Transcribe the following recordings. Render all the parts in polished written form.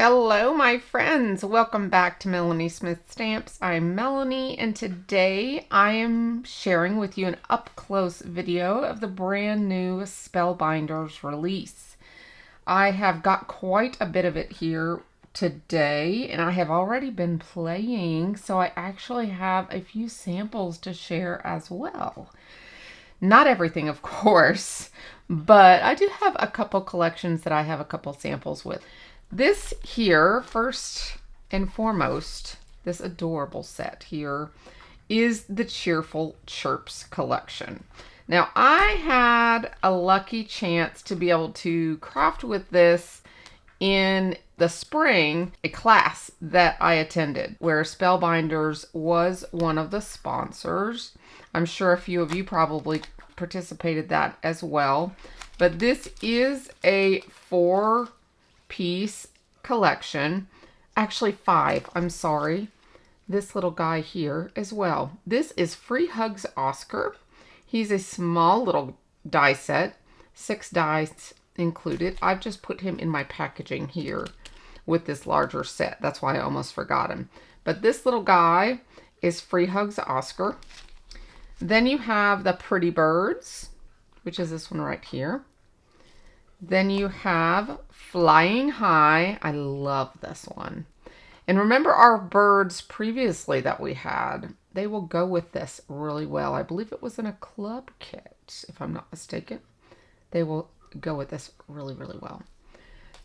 Hello, my friends. Welcome back to Melanie Smith Stamps. I'm Melanie, and today I am sharing with you an up-close video of the brand new Spellbinders release. I have got quite a bit of it here today, and I have already been playing, so I actually have a few samples to share as well. Not everything, of course, but I do have a couple collections that I have a couple samples with. This here, first and foremost, this adorable set here is the Cheerful Chirps collection. Now, I had a lucky chance to be able to craft with this in the spring, a class that I attended where Spellbinders was one of the sponsors. I'm sure a few of you probably participated that as well. But this is a 4-piece collection. Actually 5, I'm sorry. This little guy here as well. This is Free Hugs Oscar. He's a small little die set, 6 dies included. I've just put him in my packaging here with this larger set. That's why I almost forgot him. But this little guy is Free Hugs Oscar. Then you have the Pretty Birds, which is this one right here. Then you have Flying High. I love this one. And remember our birds previously that we had. They will go with this really well. I believe it was in a club kit, if I'm not mistaken. They will go with this really, really well.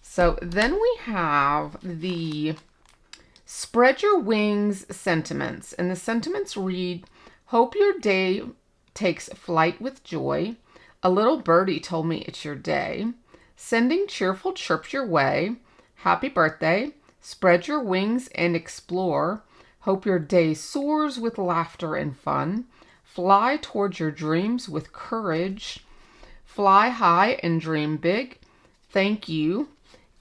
So then we have the Spread Your Wings sentiments. And the sentiments read, hope your day takes flight with joy. A little birdie told me it's your day. Sending cheerful chirps your way. Happy birthday. Spread your wings and explore. Hope your day soars with laughter and fun. Fly towards your dreams with courage. Fly high and dream big. Thank you.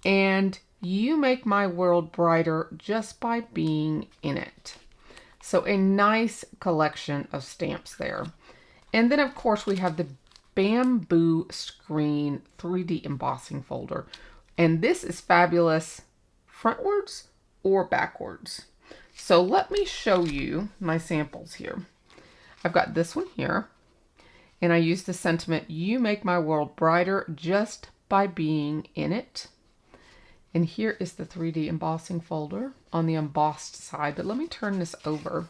And you make my world brighter just by being in it. So a nice collection of stamps there. And then, of course, we have the Bamboo Screen 3D embossing folder. And this is fabulous frontwards or backwards. So let me show you my samples here. I've got this one here. And I use the sentiment, you make my world brighter just by being in it. And here is the 3D embossing folder on the embossed side. But let me turn this over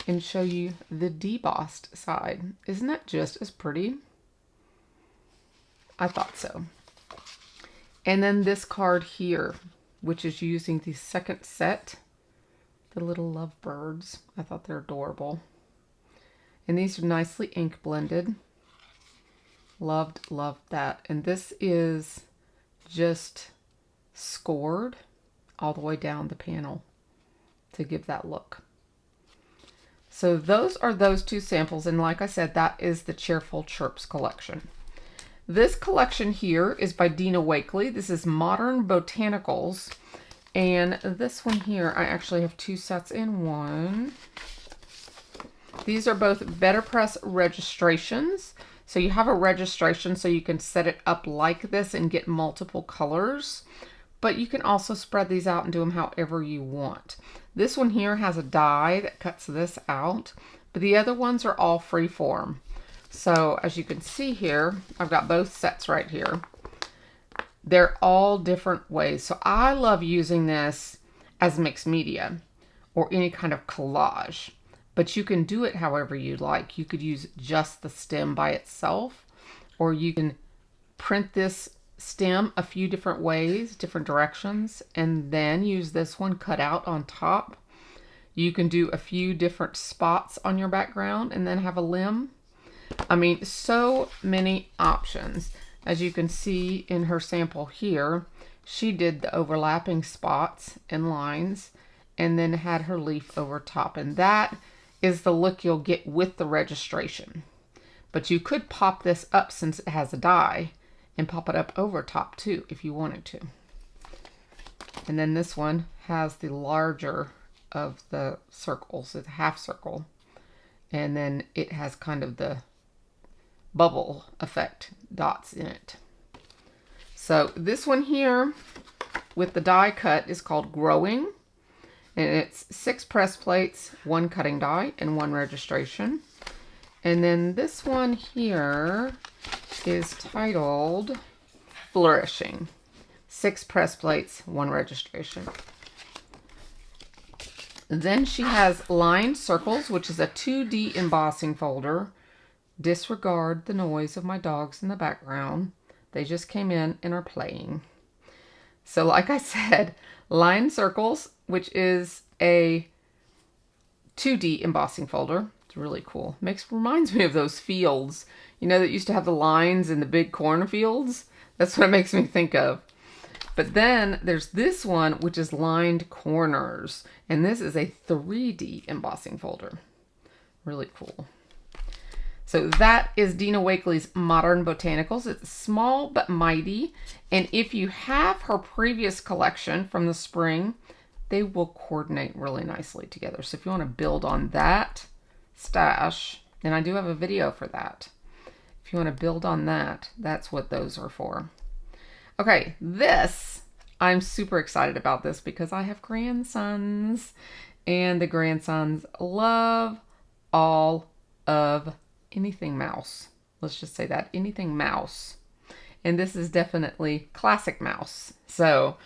and show you the debossed side. Isn't that just as pretty? I thought so. And then this card here, which is using the second set, the little lovebirds. I thought they're adorable. And these are nicely ink blended. Loved that. And this is just scored all the way down the panel to give that look. So those are those two samples, and like I said, that is the Cheerful Chirps collection. This collection here is by Dina Wakley. This is Modern Botanicals, and this one here, I actually have 2 sets in one. These are both BetterPress registrations. So you have a registration so you can set it up like this and get multiple colors. But you can also spread these out and do them however you want. This one here has a die that cuts this out, but the other ones are all free form. So as you can see here, I've got both sets right here. They're all different ways. So I love using this as mixed media or any kind of collage, but you can do it however you like. You could use just the stem by itself, or you can print this stem a few different ways, different directions, and then use this one cut out on top. You can do a few different spots on your background and then have a limb. I mean, so many options. As you can see in her sample here, she did the overlapping spots and lines and then had her leaf over top. And that is the look you'll get with the registration. But you could pop this up since it has a die and pop it up over top too if you wanted to. And then this one has the larger of the circles. It's a half circle. And then it has kind of the bubble effect dots in it. So this one here with the die cut is called Growing. And it's 6 press plates, 1 cutting die, and 1 registration. And then this one here is titled Flourishing. 6 press plates, 1 registration. Then she has Lined Circles, which is a 2D embossing folder. Disregard the noise of my dogs in the background. They just came in and are playing. So like I said, Lined Circles, which is a 2D embossing folder. It's really cool. Reminds me of those fields, you know, that used to have the lines in the big cornfields. That's what it makes me think of. But then there's this one, which is Lined Corners. And this is a 3D embossing folder. Really cool. So that is Dina Wakley's Modern Botanicals. It's small but mighty. And if you have her previous collection from the spring, they will coordinate really nicely together. So if you want to build on that stash, and I do have a video for that. If you want to build on that, that's what those are for. Okay, this, I'm super excited about this because I have grandsons, and the grandsons love all of anything mouse. Let's just say that, anything mouse. And this is definitely classic mouse. So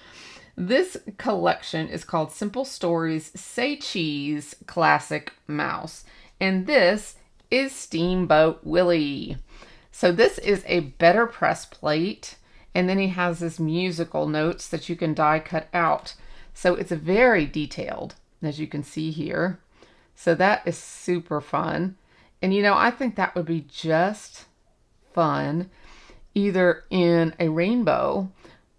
this collection is called Simple Stories Say Cheese Classic Mouse. And this is Steamboat Willie. So this is a BetterPress plate. And then he has this musical notes that you can die cut out. So it's very detailed, as you can see here. So that is super fun. And you know, I think that would be just fun either in a rainbow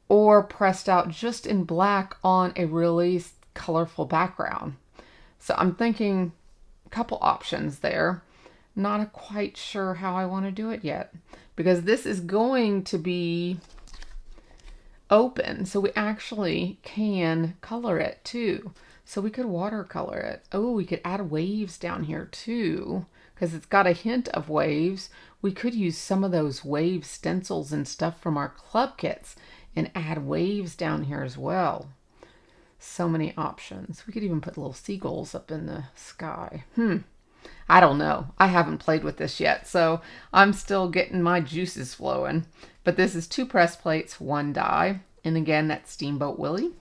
or pressed out just in black on a really colorful background. So I'm thinking a couple options there. Not quite sure how I want to do it yet, because this is going to be open, so we actually can color it too. So we could watercolor it. Oh, we could add waves down here too, because it's got a hint of waves. We could use some of those wave stencils and stuff from our club kits and add waves down here as well. So many options. We could even put little seagulls up in the sky. I don't know. I haven't played with this yet, so I'm still getting my juices flowing. But this is 2 press plates, 1 die. And again, that's Steamboat Willie.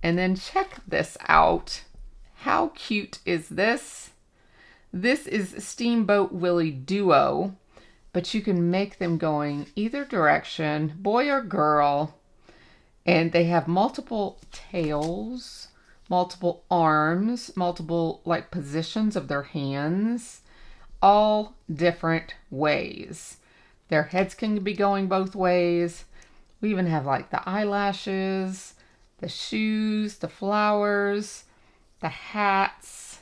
And then check this out. How cute is this? This is Steamboat Willie Duo, but you can make them going either direction, boy or girl. And they have multiple tails, multiple arms, multiple like positions of their hands, all different ways. Their heads can be going both ways. We even have like the eyelashes, the shoes, the flowers, the hats.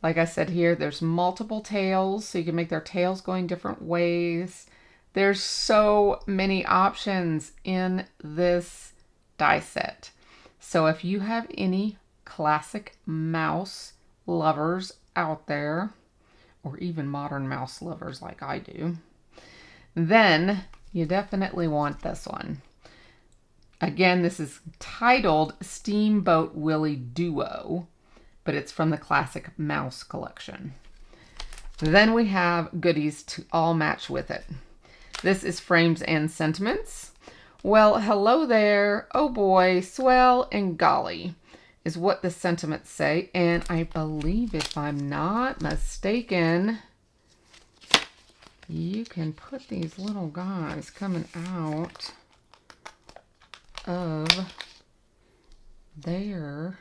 Like I said here, there's multiple tails, so you can make their tails going different ways. There's so many options in this die set. So if you have any classic mouse lovers out there, or even modern mouse lovers like I do, then you definitely want this one. Again, this is titled Steamboat Willie Duo, but it's from the Classic Mouse collection. Then we have goodies to all match with it. This is Frames and Sentiments. Well, hello there, oh boy, swell and golly is what the sentiments say. And I believe, if I'm not mistaken, you can put these little guys coming out of there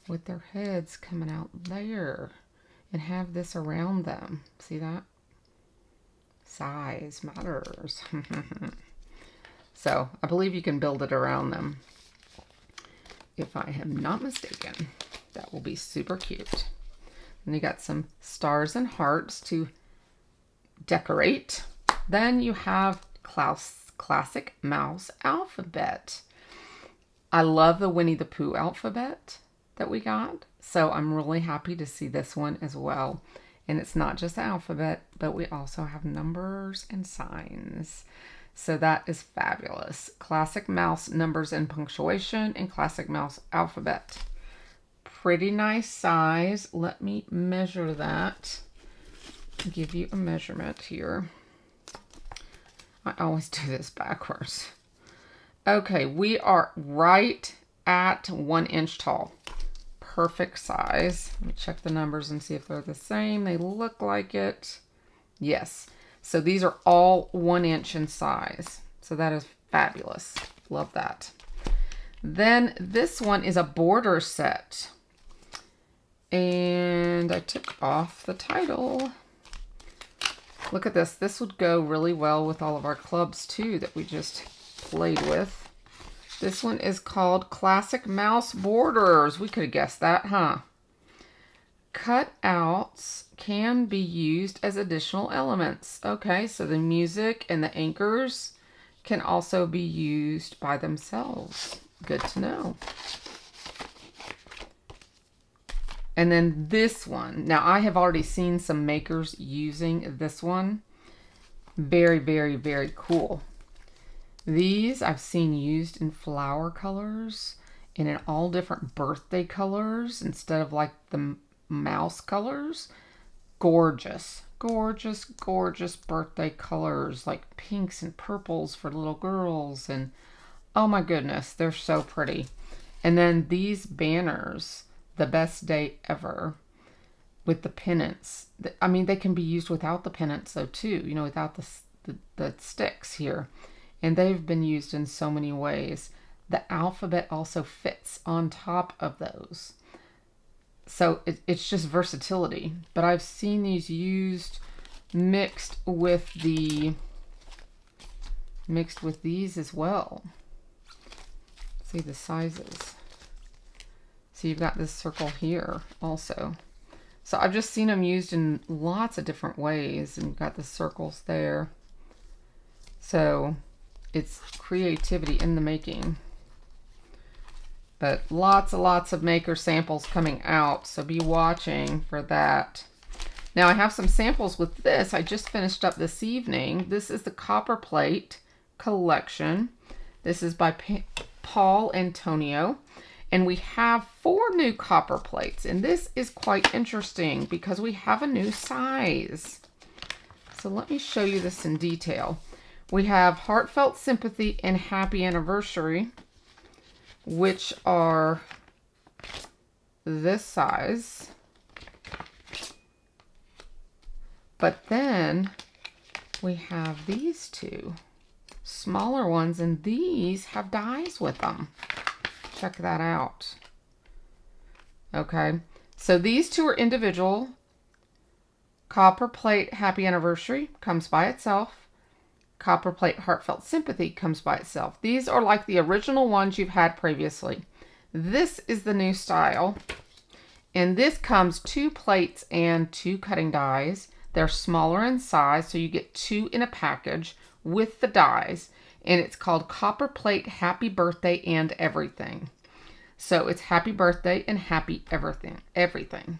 with their heads coming out there and have this around them. See that? Size matters. So I believe you can build it around them. If I am not mistaken, that will be super cute. And you got some stars and hearts to decorate. Then you have Classic Mouse Alphabet. I love the Winnie the Pooh alphabet that we got, so I'm really happy to see this one as well. And it's not just the alphabet, but we also have numbers and signs. So that is fabulous. Classic mouse numbers and punctuation and classic mouse alphabet. Pretty nice size. Let me measure that. Give you a measurement here. I always do this backwards. Okay, we are right at 1 inch tall. Perfect size. Let me check the numbers and see if they're the same. They look like it. Yes. So these are all 1 inch in size. So that is fabulous. Love that. Then this one is a border set. And I took off the title. Look at this. This would go really well with all of our clubs too that we just played with. This one is called Classic Mouse Borders. We could have guessed that, huh? Cutouts can be used as additional elements. Okay, so the music and the anchors can also be used by themselves. Good to know. And then this one. Now, I have already seen some makers using this one. Very, very, very cool. These I've seen used in flower colors and in all different birthday colors instead of like the mouse colors. Gorgeous, gorgeous, gorgeous birthday colors like pinks and purples for little girls. And oh my goodness, they're so pretty. And then these banners, the best day ever, with the pennants. I mean, they can be used without the pennants though too, you know, without the sticks here. And they've been used in so many ways. The alphabet also fits on top of those. So it's just versatility. But I've seen these used mixed with these as well. See the sizes. So you've got this circle here also. So I've just seen them used in lots of different ways. And you've got the circles there. So it's creativity in the making. But lots of maker samples coming out, so be watching for that. Now I have some samples with this. I just finished up this evening. This is the Copper Plate collection. This is by Paul Antonio. And we have 4 new copper plates. And this is quite interesting because we have a new size. So let me show you this in detail. We have Heartfelt Sympathy and Happy Anniversary, which are this size. But then we have these 2 smaller ones, and these have dies with them. Check that out. Okay, so these 2 are individual. Copper Plate Happy Anniversary comes by itself. Copper Plate Heartfelt Sympathy comes by itself. These are like the original ones you've had previously. This is the new style. And this comes 2 plates and 2 cutting dies. They're smaller in size, so you get 2 in a package with the dies. And it's called Copper Plate Happy Birthday and Everything. So it's Happy Birthday and Happy Everything.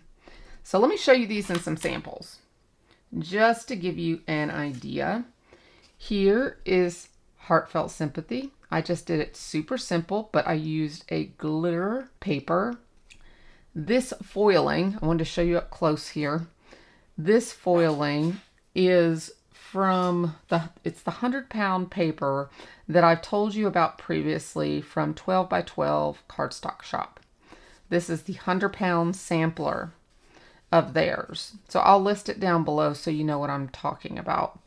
So let me show you these in some samples, just to give you an idea. Here is Heartfelt Sympathy. I just did it super simple, but I used a glitter paper. This foiling, I wanted to show you up close here. This foiling is from it's the 100-pound paper that I've told you about previously from 12 by 12 Cardstock Shop. This is the 100-pound sampler of theirs. So I'll list it down below so you know what I'm talking about.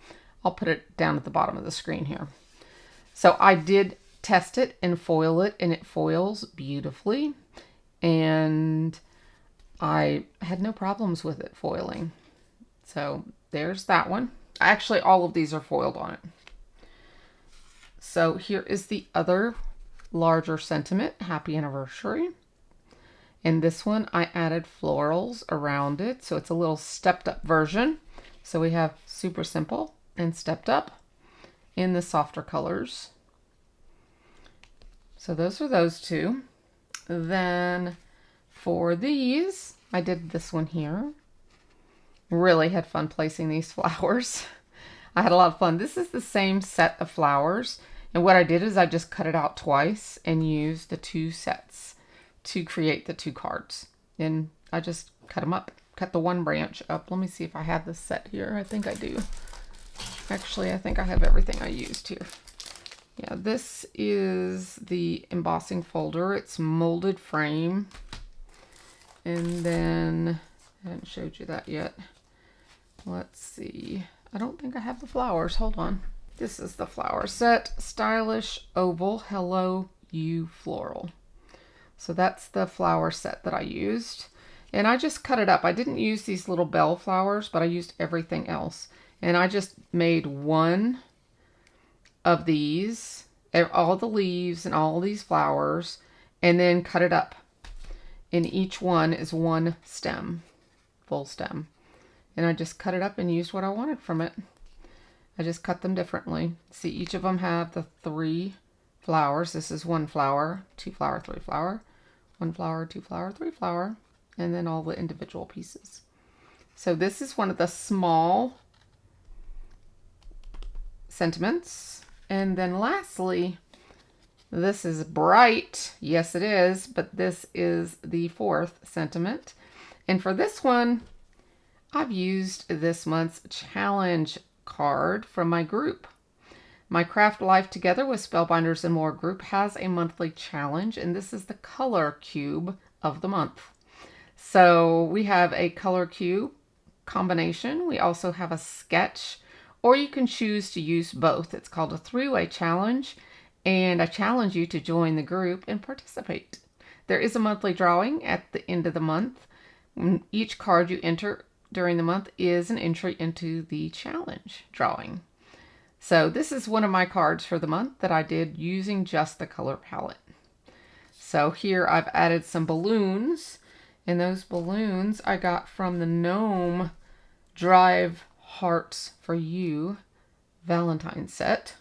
I'll put it down at the bottom of the screen here. So I did test it and foil it, and it foils beautifully. And I had no problems with it foiling. So there's that one. Actually, all of these are foiled on it. So here is the other larger sentiment, Happy Anniversary. And this one, I added florals around it. So it's a little stepped up version. So we have super simple and stepped up in the softer colors. So those are those 2. Then for these, I did this one here. Really had fun placing these flowers. I had a lot of fun. This is the same set of flowers. And what I did is I just cut it out twice and used the 2 sets to create the 2 cards. And I just cut them up, cut the 1 branch up. Let me see if I have this set here. I think I do. Actually, I think I have everything I used here. Yeah, this is the embossing folder. It's molded frame. And then, I haven't showed you that yet. Let's see. I don't think I have the flowers. Hold on. This is the flower set. Stylish Oval Hello You Floral. So that's the flower set that I used. And I just cut it up. I didn't use these little bell flowers, but I used everything else. And I just made 1 of these, all the leaves and all these flowers, and then cut it up. And each one is 1 stem, full stem. And I just cut it up and used what I wanted from it. I just cut them differently. See, each of them have the 3 flowers. This is 1 flower, 2 flower, 3 flower, 1 flower, 2 flower, 3 flower, and then all the individual pieces. So this is one of the small sentiments. And then lastly, this is bright. Yes, it is, but this is the 4th sentiment. And for this one, I've used this month's challenge card from my group. My Craft Life Together with Spellbinders and More group has a monthly challenge, and this is the color cube of the month. So we have a color cube combination. We also have a sketch, or you can choose to use both. It's called a 3-way challenge, and I challenge you to join the group and participate. There is a monthly drawing at the end of the month. Each card you enter during the month is an entry into the challenge drawing. So this is one of my cards for the month that I did using just the color palette. So here I've added some balloons, and those balloons I got from the Gnome Drive Hearts for You Valentine set.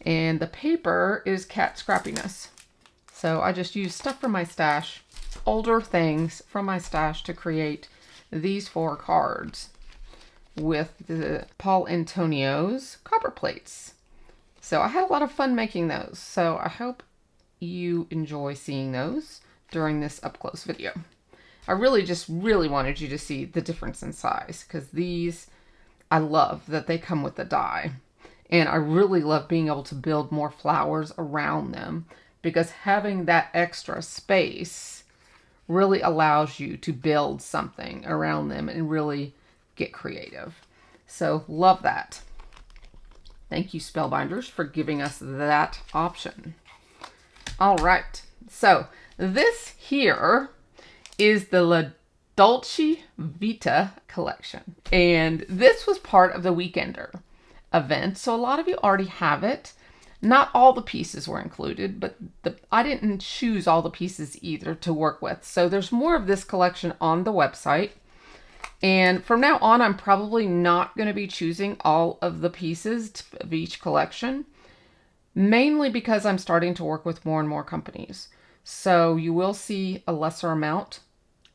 And the paper is Cat Scrappiness. So I just used stuff from my stash, older things from my stash, to create these 4 cards with the Paul Antonio's copper plates. So I had a lot of fun making those. So I hope you enjoy seeing those during this up close video. I really wanted you to see the difference in size, because these, I love that they come with the die. And I really love being able to build more flowers around them, because having that extra space really allows you to build something around them and really get creative. So love that. Thank you, Spellbinders, for giving us that option. All right, so this here is the La Dolce Vita collection, and this was part of the Weekender event, so a lot of you already have it. Not all the pieces were included, but I didn't choose all the pieces either to work with. So there's more of this collection on the website. And from now on, I'm probably not going to be choosing all of the pieces of each collection, mainly because I'm starting to work with more and more companies. So you will see a lesser amount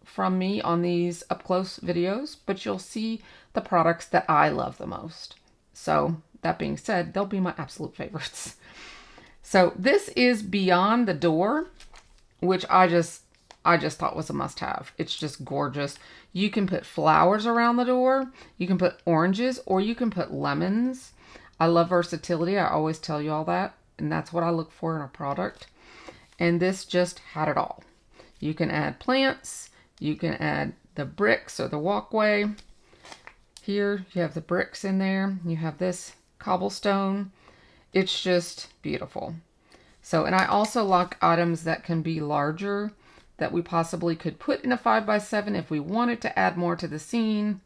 from me on these up-close videos, but you'll see the products that I love the most. So that being said, they'll be my absolute favorites. So this is Beyond the Door, which I just thought was a must-have. It's just gorgeous. You can put flowers around the door, you can put oranges, or you can put lemons. I love versatility. I always tell you all that, and that's what I look for in a product. And this just had it all. You can add plants, you can add the bricks or the walkway. Here you have the bricks in there. You have this cobblestone. It's just beautiful. So, and I also like items that can be larger, that we possibly could put in a 5x7 if we wanted to add more to the scene,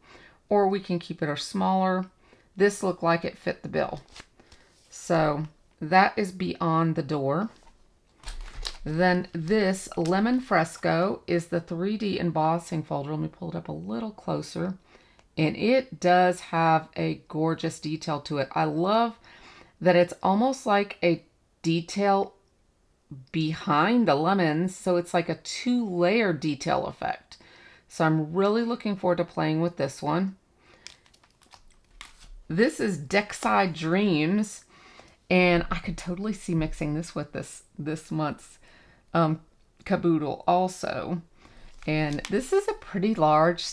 or we can keep it smaller. This looked like it fit the bill. So that is Beyond the Door. Then this Lemon Fresco is the 3D embossing folder. Let me pull it up a little closer. And it does have a gorgeous detail to it. I love that it's almost like a detail behind the lemons. So it's like a 2-layer detail effect. So I'm really looking forward to playing with this one. this is Deckside Dreams, and I could totally see mixing this with this month's caboodle also. And this is a pretty large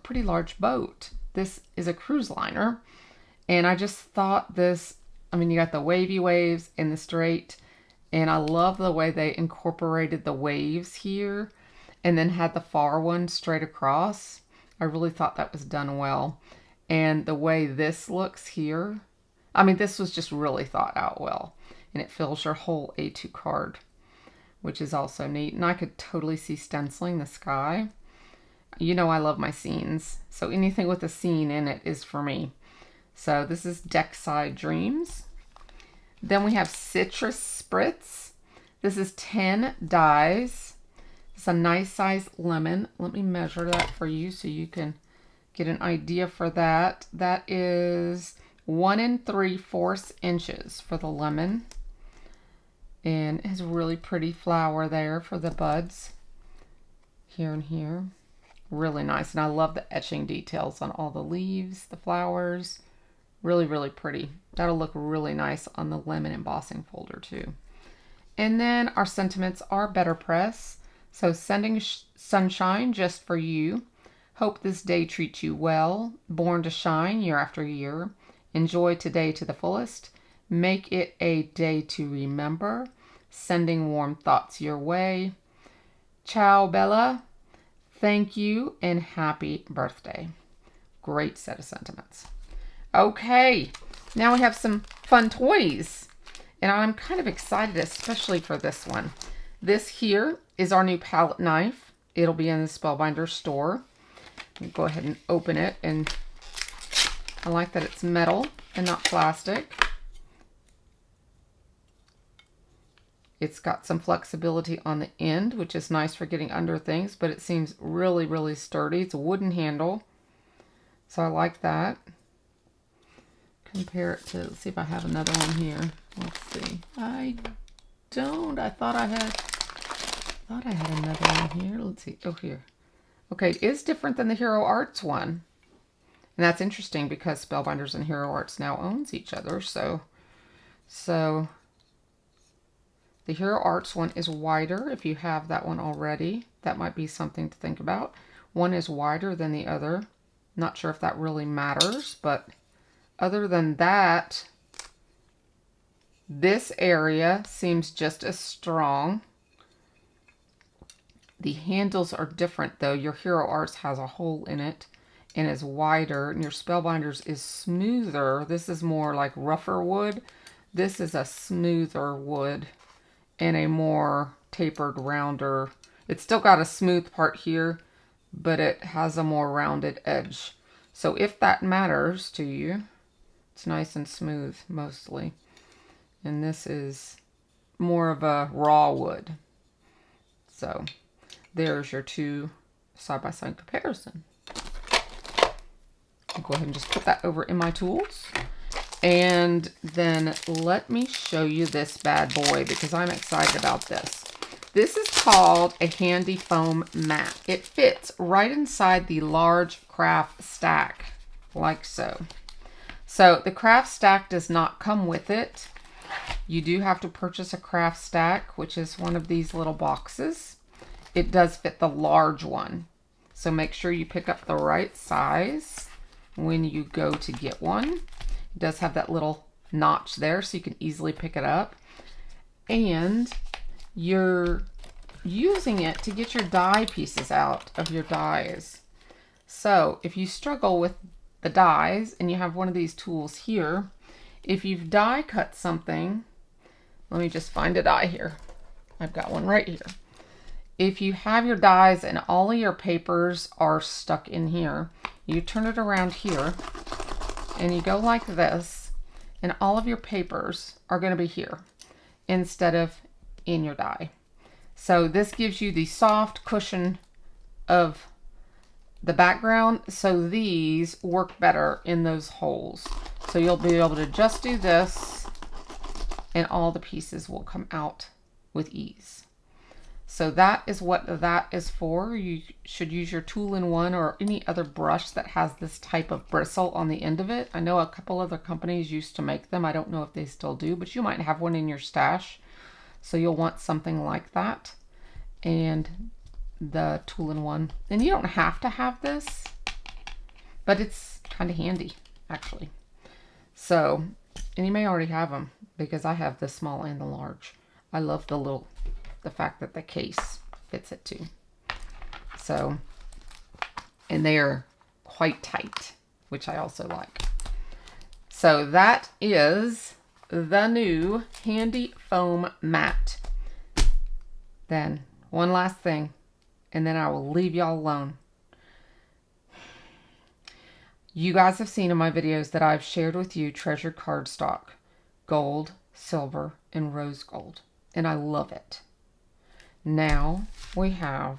pretty large boat. This is a cruise liner, and I just thought this, I mean, you got the wavy waves and the straight, and I love the way they incorporated the waves here and then had the far one straight across. I really thought that was done well. And the way this looks here, I mean, this was just really thought out well. And it fills your whole A2 card, which is also neat. And I could totally see stenciling the sky. You know I love my scenes, so anything with a scene in it is for me. So this is Deckside Dreams. Then we have Citrus Spritz. This is 10 dies. It's a nice size lemon. Let me measure that for you so you can get an idea for that. That is 1 3/4 inches for the lemon. And it has a really pretty flower there for the buds. Here and here. Really nice. And I love the etching details on all the leaves, the flowers. Really, really pretty. That'll look really nice on the lemon embossing folder too. And then our sentiments are BetterPress. So sending sunshine just for you. Hope this day treats you well. Born to shine year after year. Enjoy today to the fullest. Make it a day to remember. Sending warm thoughts your way. Ciao, Bella. Thank you and happy birthday. Great set of sentiments. Okay, now we have some fun toys. And I'm kind of excited, especially for this one. This here is our new palette knife. It'll be in the Spellbinders store. I'll go ahead and open it. And I like that it's metal and not plastic. It's got some flexibility on the end, which is nice for getting under things, but it seems really, really sturdy. It's a wooden handle, so I like that. Compare it to, let's see if I have another one here. Let's see. I don't. I thought I had another one here. Let's see. Oh, here. Okay, it is different than the Hero Arts one. And that's interesting because Spellbinders and Hero Arts now owns each other, so the Hero Arts one is wider. If you have that one already, that might be something to think about. One is wider than the other. Not sure if that really matters, but other than that, this area seems just as strong. The handles are different though. Your Hero Arts has a hole in it and is wider, and your Spellbinders is smoother. This is more like rougher wood. This is a smoother wood and a more tapered, rounder. It's still got a smooth part here, but it has a more rounded edge. So if that matters to you, it's nice and smooth mostly. And this is more of a raw wood. So there's your two side-by-side comparison. I'll go ahead and just put that over in my tools. And then let me show you this bad boy because I'm excited about this. This is called a Handy Foam Mat. It fits right inside the large craft stack, like so. So the craft stack does not come with it. You do have to purchase a craft stack, which is one of these little boxes. It does fit the large one. So make sure you pick up the right size when you go to get one. It does have that little notch there so you can easily pick it up. And you're using it to get your die pieces out of your dies. So if you struggle with the dies and you have one of these tools here, if you've die cut something, let me just find a die here. I've got one right here. If you have your dies and all of your papers are stuck in here, you turn it around here and you go like this, and all of your papers are going to be here instead of in your die. So this gives you the soft cushion of the background, so these work better in those holes. So you'll be able to just do this and all the pieces will come out with ease. So that is what that is for. You should use your tool-in-one or any other brush that has this type of bristle on the end of it. I know a couple other companies used to make them. I don't know if they still do, but you might have one in your stash. So you'll want something like that. And the tool-in-one. And you don't have to have this, but it's kind of handy, actually. So, and you may already have them because I have the small and the large. I love the fact that the case fits it too. So, and they are quite tight, which I also like. So that is the new Handy Foam Mat. Then one last thing, and then I will leave y'all alone. You guys have seen in my videos that I've shared with you treasured cardstock, gold, silver, and rose gold, and I love it. Now we have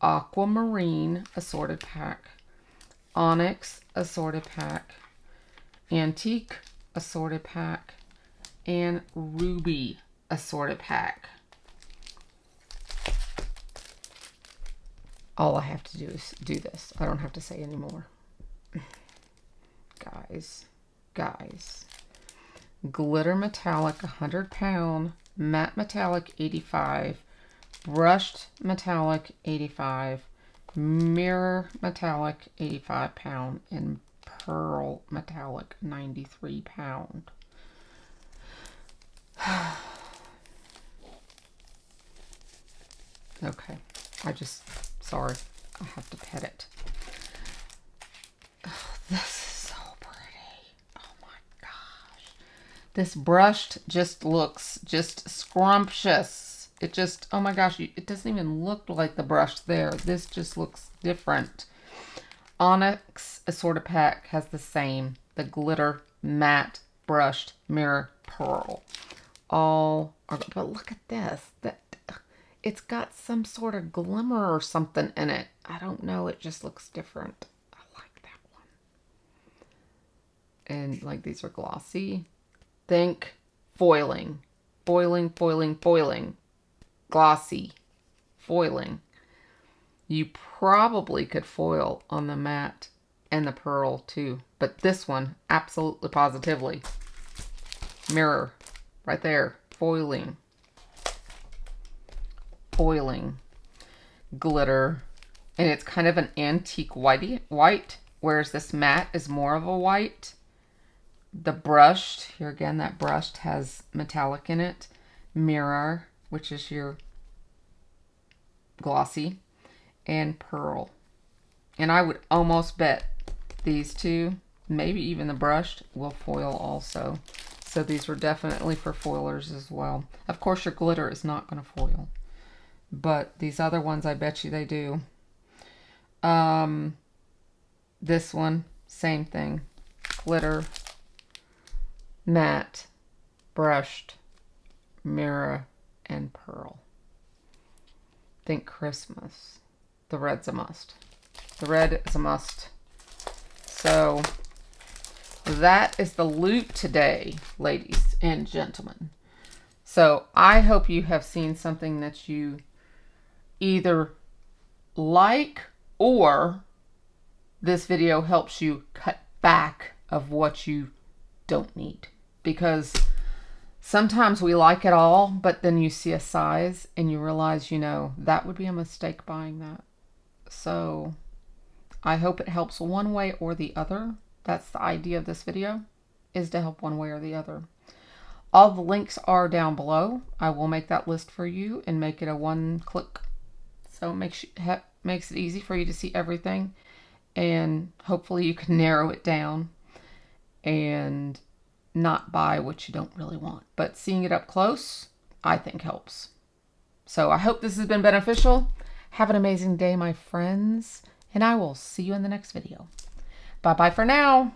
aquamarine assorted pack, onyx assorted pack, antique assorted pack, and ruby assorted pack. All I have to do is do this. I don't have to say anymore. Guys. Glitter metallic 100 pound, matte metallic 85, brushed metallic 85, mirror metallic 85 pound, and pearl metallic 93 pound. Okay, sorry, I have to pet it. Oh, this is so pretty. Oh my gosh. This brushed just looks just scrumptious. It just, oh my gosh, it doesn't even look like the brush there. This just looks different. Onyx assorted pack has the same. The glitter, matte, brushed, mirror, pearl. All are, but look at this. It's got some sort of glimmer or something in it. I don't know. It just looks different. I like that one. And like these are glossy. Think foiling. Foiling. Glossy. Foiling. You probably could foil on the matte and the pearl too. But this one, absolutely positively. Mirror. Right there. Foiling. Glitter, and it's kind of an antique white, whereas this matte is more of a white. The brushed, here again, that brushed has metallic in it. Mirror, which is your glossy, and pearl. And I would almost bet these two, maybe even the brushed, will foil also. So these were definitely for foilers as well. Of course, your glitter is not going to foil. But these other ones, I bet you they do. This one, same thing. Glitter, matte, brushed, mirror, and pearl. Think Christmas. The red's a must. The red is a must. So that is the loot today, ladies and gentlemen. So I hope you have seen something that you either like, or this video helps you cut back of what you don't need, because sometimes we like it all, but then you see a size and you realize, you know, that would be a mistake buying that. So I hope it helps one way or the other. That's the idea of this video, is to help one way or the other. All the links are down below. I will make that list for you and make it a one-click. So it makes it easy for you to see everything. And hopefully you can narrow it down and not buy what you don't really want. But seeing it up close, I think helps. So I hope this has been beneficial. Have an amazing day, my friends. And I will see you in the next video. Bye-bye for now.